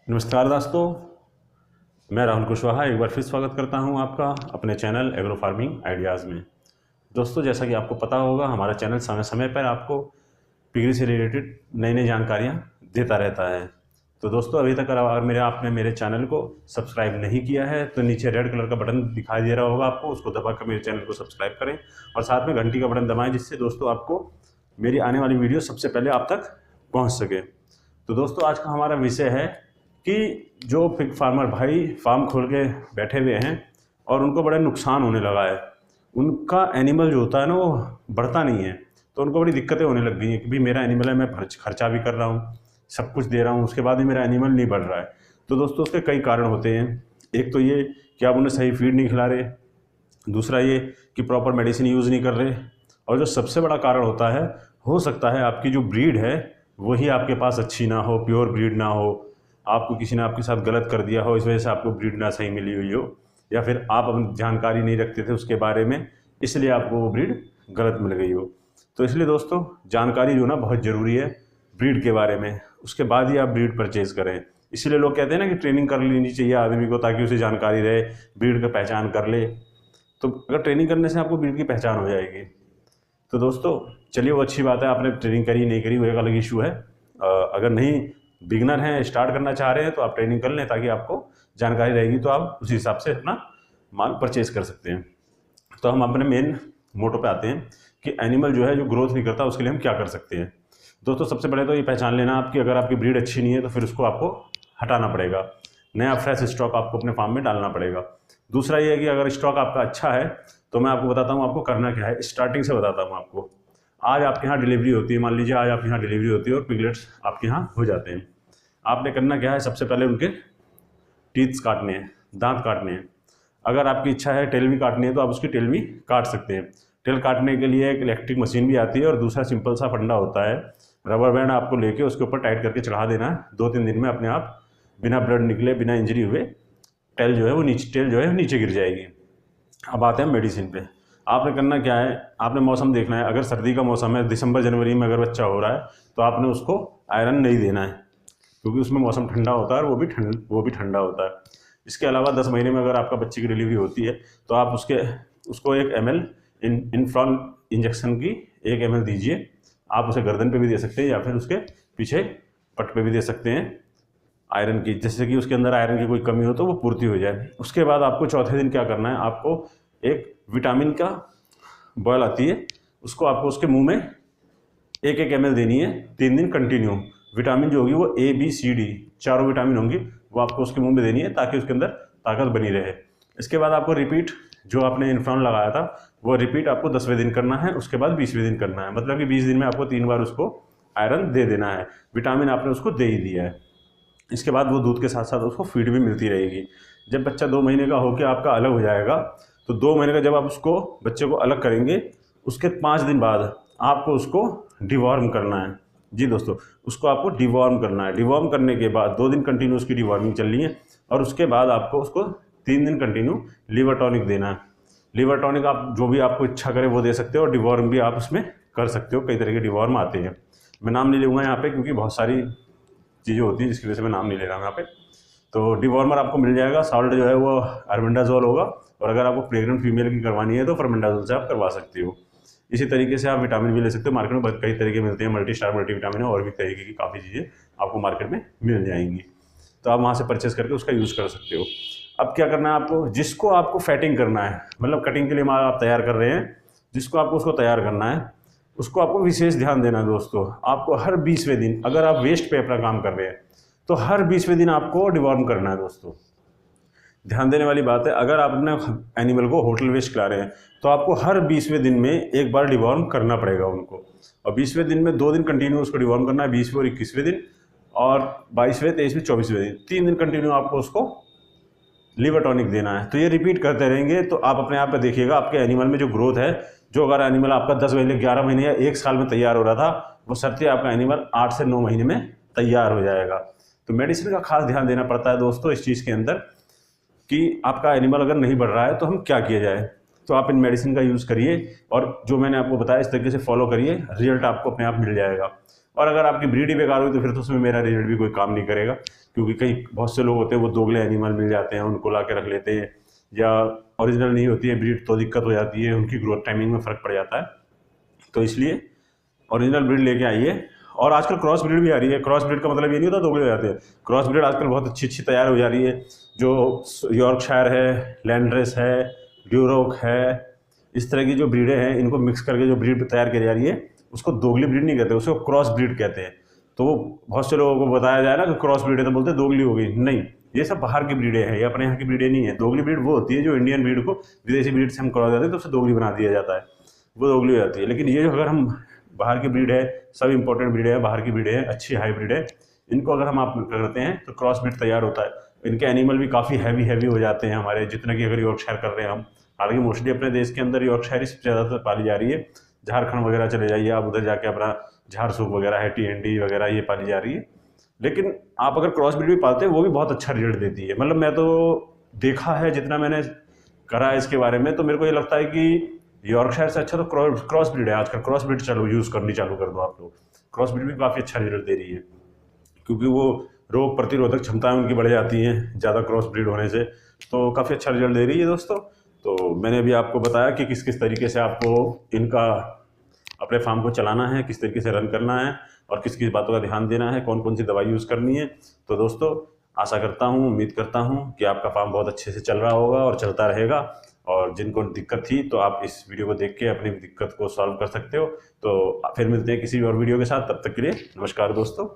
नमस्कार दोस्तों, मैं राहुल कुशवाहा एक बार फिर स्वागत करता हूं आपका अपने चैनल एग्रो फार्मिंग आइडियाज़ में। दोस्तों, जैसा कि आपको पता होगा, हमारा चैनल समय समय पर आपको पिगरी से रिलेटेड नई नई जानकारियां देता रहता है। तो दोस्तों, अभी तक अगर आपने मेरे चैनल को सब्सक्राइब नहीं किया है तो नीचे रेड कलर का बटन दिखाई दे रहा होगा आपको, उसको दबाकर मेरे चैनल को सब्सक्राइब करें और साथ में घंटी का बटन दबाएँ, जिससे दोस्तों आपको मेरी आने वाली वीडियो सबसे पहले आप तक पहुँच सके। तो दोस्तों, आज का हमारा विषय है कि जो पिग फार्मर भाई फार्म खोल के बैठे हुए हैं और उनको बड़ा नुकसान होने लगा है, उनका एनिमल जो होता है ना वो बढ़ता नहीं है, तो उनको बड़ी दिक्कतें होने लग गई हैं कि भाई मेरा एनिमल है, मैं खर्चा भी कर रहा हूँ, सब कुछ दे रहा हूँ, उसके बाद भी मेरा एनिमल नहीं बढ़ रहा है। तो दोस्तों, उसके कई कारण होते हैं। एक तो ये कि आप उन्हें सही फीड नहीं खिला रहे, दूसरा ये कि प्रॉपर मेडिसिन यूज़ नहीं कर रहे, और जो सबसे बड़ा कारण होता है, हो सकता है आपकी जो ब्रीड है वही आपके पास अच्छी ना हो, प्योर ब्रीड ना हो, आपको किसी ने आपके साथ गलत कर दिया हो, इस वजह से आपको ब्रीड ना सही मिली हुई हो, या फिर आप अपनी जानकारी नहीं रखते थे उसके बारे में, इसलिए आपको वो ब्रीड गलत मिल गई हो। तो इसलिए दोस्तों, जानकारी जो ना बहुत ज़रूरी है ब्रीड के बारे में, उसके बाद ही आप ब्रीड परचेज़ करें। इसीलिए लोग कहते हैं ना कि ट्रेनिंग कर लेनी चाहिए आदमी को, ताकि उसे जानकारी रहे, ब्रीड का पहचान कर ले। तो अगर ट्रेनिंग करने से आपको ब्रीड की पहचान हो जाएगी। तो दोस्तों चलिए, वो अच्छी बात है, आपने ट्रेनिंग करी नहीं करी वो एक अलग इशू है। अगर नहीं बिगनर हैं, स्टार्ट करना चाह रहे हैं, तो आप ट्रेनिंग कर लें, ताकि आपको जानकारी रहेगी तो आप उसी हिसाब से अपना माल परचेज कर सकते हैं। तो हम अपने मेन मोटो पे आते हैं कि एनिमल जो है जो ग्रोथ नहीं करता, उसके लिए हम क्या कर सकते हैं। दोस्तों, सबसे पहले तो ये पहचान लेना आपकी, अगर आपकी ब्रीड अच्छी नहीं है तो फिर उसको आपको हटाना पड़ेगा, नया फ्रेश स्टॉक आपको अपने फार्म में डालना पड़ेगा। दूसरा ये है कि अगर स्टॉक आपका अच्छा है तो मैं आपको बताता हूँ आपको करना क्या है, स्टार्टिंग से बताता हूँ आपको। आज आपके यहाँ डिलीवरी होती है, मान लीजिए आज आपके यहाँ डिलीवरी होती है और पिगलेट्स आपके यहाँ हो जाते हैं। आपने करना क्या है, सबसे पहले उनके टीथ्स काटने हैं, दांत काटने हैं। अगर आपकी इच्छा है टेल भी काटनी है तो आप उसकी टेल भी काट सकते हैं। टेल काटने के लिए एक इलेक्ट्रिक मशीन भी आती है, और दूसरा सिंपल सा फंडा होता है, रबर बैंड आपको लेके उसके ऊपर टाइट करके चढ़ा देना है। 2-3 दिन में अपने आप बिना ब्लड निकले, बिना इंजरी हुए टेल जो है वो नीचे गिर जाएगी। अब आते हैं मेडिसिन पे। आपने करना क्या है, आपने मौसम देखना है। अगर सर्दी का मौसम है, दिसंबर जनवरी में अगर बच्चा हो रहा है, तो आपने उसको आयरन नहीं देना है, क्योंकि उसमें मौसम ठंडा होता है और वो भी ठंडा होता है। इसके अलावा 10 महीने में अगर आपका बच्चे की डिलीवरी होती है तो आप उसको 1 ml इन्फ्रॉन इंजेक्शन की 1 ml दीजिए। आप उसे गर्दन पे भी दे सकते हैं या फिर उसके पीछे पट पे भी दे सकते हैं, आयरन की, जिससे कि उसके अंदर आयरन की कोई कमी हो तो वो पूर्ति हो जाए। उसके बाद आपको चौथे दिन क्या करना है, आपको एक विटामिन का बॉयल आती है, उसको आपको उसके मुंह में 1-1 ml देनी है 3 दिन कंटिन्यू। विटामिन जो होगी वो ABCD चारों विटामिन होंगी, वो आपको उसके मुंह में देनी है, ताकि उसके अंदर ताकत बनी रहे। इसके बाद आपको रिपीट, जो आपने इन्फ्रॉन लगाया था वो रिपीट आपको 10वें दिन करना है, उसके बाद 20वें दिन करना है। मतलब कि 20 दिन में आपको 3 बार उसको आयरन दे देना है, विटामिन आपने उसको दे ही दिया है। इसके बाद वो दूध के साथ साथ उसको फीड भी मिलती रहेगी। जब बच्चा 2 महीने का होकर आपका अलग हो जाएगा, तो 2 महीने का जब आप उसको बच्चे को अलग करेंगे, उसके 5 दिन बाद आपको उसको डिवॉर्म करना है। जी दोस्तों, उसको आपको डिवॉर्म करना है। डिवॉर्म करने के बाद 2 दिन कंटिन्यू उसकी डिवॉर्मिंग चलनी है, और उसके बाद आपको उसको 3 दिन कंटिन्यू लिवर टॉनिक देना है। लिवर टॉनिक आप जो भी आपको इच्छा करे वो दे सकते हो, और डिवॉर्म भी आप उसमें कर सकते हो। कई तरह के डिवॉर्म आते हैं, मैं नाम नहीं लूँगा यहाँ पे, क्योंकि बहुत सारी चीज़ें होती हैं जिसकी वजह से मैं नाम नहीं ले रहा हूँ यहाँ पे। तो डिवॉर्मर आपको मिल जाएगा। साल्ट जो है वो अर्बेंडाजोल होगा, और अगर आपको प्रेग्नेंट फीमेल की करवानी है तो फर्मेंडाजोल से आप करवा सकते हो। इसी तरीके से आप विटामिन भी ले सकते हो, मार्केट में कई तरीके मिलते हैं, मल्टी स्टार मल्टीविटामिन है, और भी तरीके की काफ़ी चीज़ें आपको मार्केट में मिल जाएंगी, तो आप वहाँ से परचेस करके उसका यूज़ कर सकते हो। अब क्या करना है आपको, जिसको आपको फैटिंग करना है, मतलब कटिंग के लिए माल आप तैयार कर रहे हैं, जिसको आपको उसको तैयार करना है, उसको आपको विशेष ध्यान देना है। दोस्तों, आपको हर 20वें दिन, अगर आप वेस्ट पे अपना काम कर रहे हैं तो हर 20वें दिन आपको डिवॉर्म करना है। दोस्तों, ध्यान देने वाली बात है, अगर आप अपने एनिमल को होटल वेस्ट खिला रहे हैं तो आपको हर 20वें दिन में एक बार डिवॉर्म करना पड़ेगा उनको, और 20वें दिन में 2 दिन कंटिन्यू उसको डिवॉर्म करना है, 20वें और 21वें दिन, और 22वें, 23वें, 24वें दिन 3 दिन कंटिन्यू आपको उसको लिवर टॉनिक देना है। तो ये रिपीट करते रहेंगे तो आप अपने आप पे देखिएगा आपके एनिमल में जो ग्रोथ है, जो अगर एनिमल आपका 10 महीने, 11 महीने या 1 साल में तैयार हो रहा था, वो सरते आपका एनिमल 8 से 9 महीने में तैयार हो जाएगा। तो मेडिसिन का खास ध्यान देना पड़ता है दोस्तों इस चीज़ के अंदर, कि आपका एनिमल अगर नहीं बढ़ रहा है तो हम क्या किया जाए। तो आप इन मेडिसिन का यूज़ करिए, और जो मैंने आपको बताया इस तरीके से फॉलो करिए, रिजल्ट आपको अपने आप मिल जाएगा। और अगर आपकी ब्रीड ही बेकार हुई तो फिर तो उसमें मेरा रिजल्ट भी कोई काम नहीं करेगा, क्योंकि कई बहुत से लोग होते हैं वो दोगले एनिमल मिल जाते हैं, उनको ला के रख लेते हैं, या ओरिजिनल नहीं होती है ब्रीड तो दिक्कत हो जाती है, उनकी ग्रोथ टाइमिंग में फ़र्क पड़ जाता है। तो इसलिए ओरिजिनल ब्रीड लेके आइए। और आजकल क्रॉस ब्रीड भी आ रही है। क्रॉस ब्रीड का मतलब ये नहीं होता दोगले हो जाते हैं। क्रॉस ब्रीड आजकल बहुत अच्छी अच्छी तैयार हो जा रही है, जो यॉर्कशायर है, लैंडरेस है, ड्यूरोक है, इस तरह की जो ब्रीडें हैं इनको मिक्स करके जो ब्रीड तैयार की जा रही है उसको दोगली ब्रीड नहीं कहते, उसको क्रॉस ब्रीड कहते हैं। तो वो बहुत से लोगों को बताया जाए ना कि क्रॉस ब्रीड है तो बोलते हैं दोगली हो गई। नहीं, ये सब बाहर की ब्रीडें हैं, ये अपने यहाँ की ब्रीडें नहीं है। दोगली ब्रीड वो होती है जो इंडियन ब्रीड को विदेशी ब्रीड से हम करवा देते हैं तो उसे दोगली बना दिया जाता है, वो दोगली हो जाती है। लेकिन ये जो अगर हम बाहर की ब्रीड है, सब इंपॉर्टेंट ब्रीड है, बाहर की ब्रीड है, अच्छी हाइब्रिड है, इनको अगर हम आप करते हैं तो क्रॉस ब्रीड तैयार होता है। इनके एनिमल भी काफ़ी हैवी हो जाते हैं हमारे, जितना कि अगर यॉर्कशायर कर रहे हैं हम। हालांकि मोस्टली अपने देश के अंदर यॉर्कशायर ही सबसे ज़्यादातर पाली जा रही है। झारखंड वगैरह चले जाइए आप, उधर जाके अपना झारसूग वगैरह है, TND वगैरह ये पाली जा रही है। लेकिन आप अगर क्रॉस ब्रीड भी पालते हैं वो भी बहुत अच्छा रिजल्ट देती है। मतलब मैं तो देखा है, जितना मैंने करा है इसके बारे में, तो मेरे को ये लगता है कि यॉर्कशायर से अच्छा तो क्रॉस ब्रीड है। आजकल क्रॉस ब्रीड चलो यूज़ करनी चालू कर दो आप लोग। क्रॉस ब्रीड भी काफ़ी अच्छा रिजल्ट दे रही है, क्योंकि वो रोग प्रतिरोधक क्षमताएं उनकी बढ़ जाती हैं ज़्यादा क्रॉस ब्रीड होने से, तो काफ़ी अच्छा रिजल्ट दे रही है दोस्तों। तो मैंने अभी आपको बताया कि किस किस तरीके से आपको इनका अपने फार्म को चलाना है, किस तरीके से रन करना है, और किस किस बातों का ध्यान देना है, कौन कौन सी दवाई यूज़ करनी है। तो दोस्तों आशा करता हूँ, उम्मीद करता हूँ कि आपका फार्म बहुत अच्छे से चल रहा होगा और चलता रहेगा। और जिनको दिक्कत थी तो आप इस वीडियो को देख के अपनी दिक्कत को सॉल्व कर सकते हो। तो फिर मिलते हैं किसी और वीडियो के साथ, तब तक के लिए नमस्कार दोस्तों।